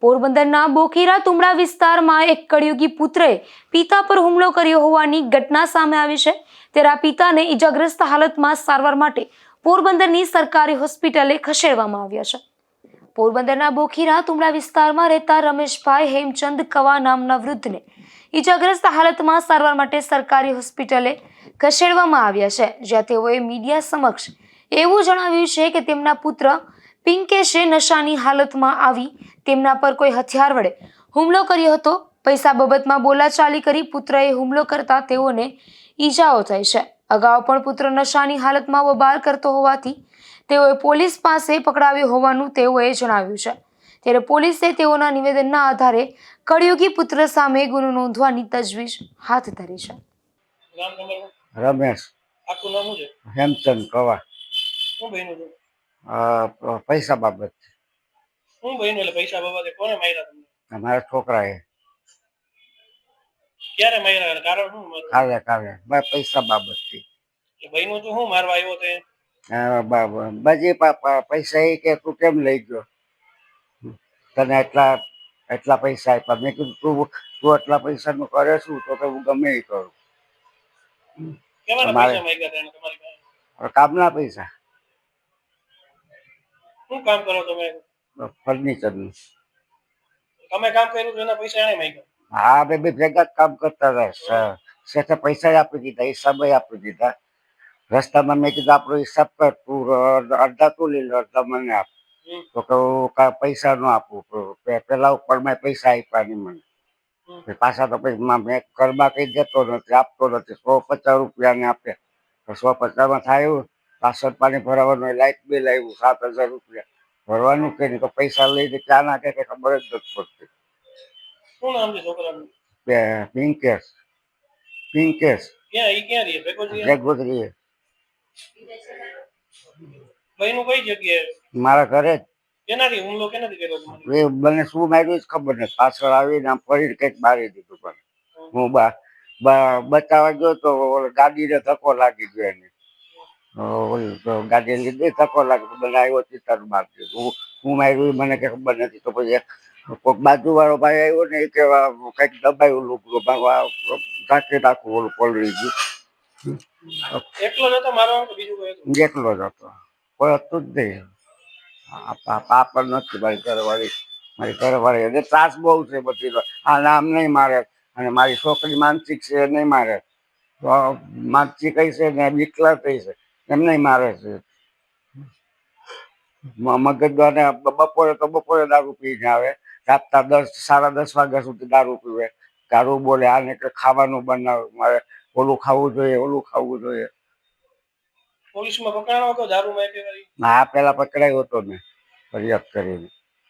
પોરબંદરના બોખીરા તુમડા વિસ્તારમાં એક કળયુગી પુત્રએ પિતા પર હુમલો કર્યો હોવાની ઘટના સામે આવી છે। ત્યારે આ પિતાને ઈજાગ્રસ્ત હાલતમાં સારવાર માટે પોરબંદરની સરકારી હોસ્પિટલે ખસેડવામાં આવ્યા છે। પોરબંદરના બોખીરા તુમડા વિસ્તારમાં રહેતા રમેશભાઈ હેમચંદ કવા નામના વૃદ્ધને ઈજાગ્રસ્ત હાલતમાં સારવાર માટે સરકારી હોસ્પિટલે ખસેડવામાં આવ્યા છે, જ્યાં તેઓએ મીડિયા સમક્ષ એવું જણાવ્યું છે કે તેમના પુત્ર પિંકેશે નશાની હાલતમાં આવી તેમના પર કોઈ હથિયાર વડે હુમલો કર્યો હતો। પૈસા બાબતમાં બોલાચાલી કરી પુત્રએ હુમલો કરતા તેઓને ઈજાઓ થઈ છે। અગાઉ પણ પુત્ર નશાની હાલતમાં બબાલ કરતો હોવાથી તેઓએ પોલીસ પાસે પકડાવ્યો હોવાનું તેઓએ જણાવ્યું છે। ત્યારે પોલીસે તેઓના નિવેદનના આધારે કળયુગી પુત્ર સામે ગુનો નોંધવાની તજવીજ હાથ ધરી છે। રમેશ હેમચંદ કવા પૈસા બાબત પૈસા બાબતે કોને માર્યા તમને? અમારા છોકરાએ ક્યારે માર્યા? કારણ શું માર્યું? કાલે કાલે પૈસા બાબતથી ભાઈનું તો શું મારવા આવ્યો તે? બધી પૈસા એ કે તું કેમ લઈ ગયો, તને એટલા એટલા પૈસા આપ્યા। મેં કીધું તું એટલા પૈસાનું કરે શું તો કે હું ગમે એ કરું। કેવાના પૈસા માંગ્યા હતા એને તમારી પાસે? કામના પૈસા, શું કામ કરો તમે? ફર્નિચરનું। તમે કામ કર્યું તો એના પૈસા એને માંગ્યા? હા, બે ભેગા જ કામ કરતા હતા। શેઠે પૈસા આપી દીધા, હિસાબે આપી દીધા। રસ્તામાં મેં કીધું આપણો હિસાબ કર, તું અડધા તું લઈ લો, અડધા મને આપ। તો કે હું પૈસા ન આપું, પેલા ઉપર મેં પૈસા આપ્યા નહીં મને। પાછા તો પછી મેં ઘરમાં કઈ દેતો નથી, આપતો નથી। 150 રૂપિયાને આપે તો 150માં થાય એવું। રાશન પાણી ભરાવાનું, લાઇટ બિલ આવ્યું 7,000 રૂપિયા ભરવાનું કે નહીં, તો પૈસા લઈને ક્યાં નાખે કે ખબર જ નથી પડતી। શું નામ છે છોકરાનું? પિંકેશ પિંકેશ ક્યાં ઈ ક્યાં રહે? ભેગોદરી? ભેગોદરી ભાઈનું કઈ જગ્યાએ? મારા ઘરે જ। કેનાથી હુમલો કેનાથી કર્યો તમારે? એ મને શું માર્યું જ ખબર નથી। પાછળ આવીને આમ ફરીને કંઈક મારી દીધું, પણ હું બચાવવા ગયો તો ગાડીને ધક્કો લાગી ગયો એને। ગાડી લીધી ધક્કો લાગી, મને આવ્યો ચિત્તાનું મારી દીધું। હું માર્યું મને કઈ ખબર નથી। તો પછી કોઈક બાજુવાળો ભાઈ આવ્યો ને એ કે કંઈક દબાયું લુકડું, ઢાંકી નાખું, ઓલું પલળી ગયું। એકલો જ હતો મારવાનો કે બીજું કોઈ હતું? એકલો જ હતો, કોઈ હતું જ નહીં। પાપડ નથી મારી ઘરવાળી એને ત્રાસ બહુ છે બધી। આ નામ નહીં મારે, અને મારી છોકરી માનસિક છે એ નહીં મારે, માનસિક કઈ છે ને વિકલાંગ થઈ છે એમ નહીં મારે છે। મગજવાને બપોરે દારૂ પીને આવે, રાતના 10 સાડા 10 વાગ્યા સુધી દારૂ પીવે, દારૂ બોલે, આને કે ખાવાનું બનાવે, મારે ઓલું ખાવું જોઈએ, ઓલું ખાવું જોઈએ। પોલીસમાં પકડાણો હતો દારૂ માં? હા, પેલા પકડાયો હતો મેં ફરિયાદ કરીને।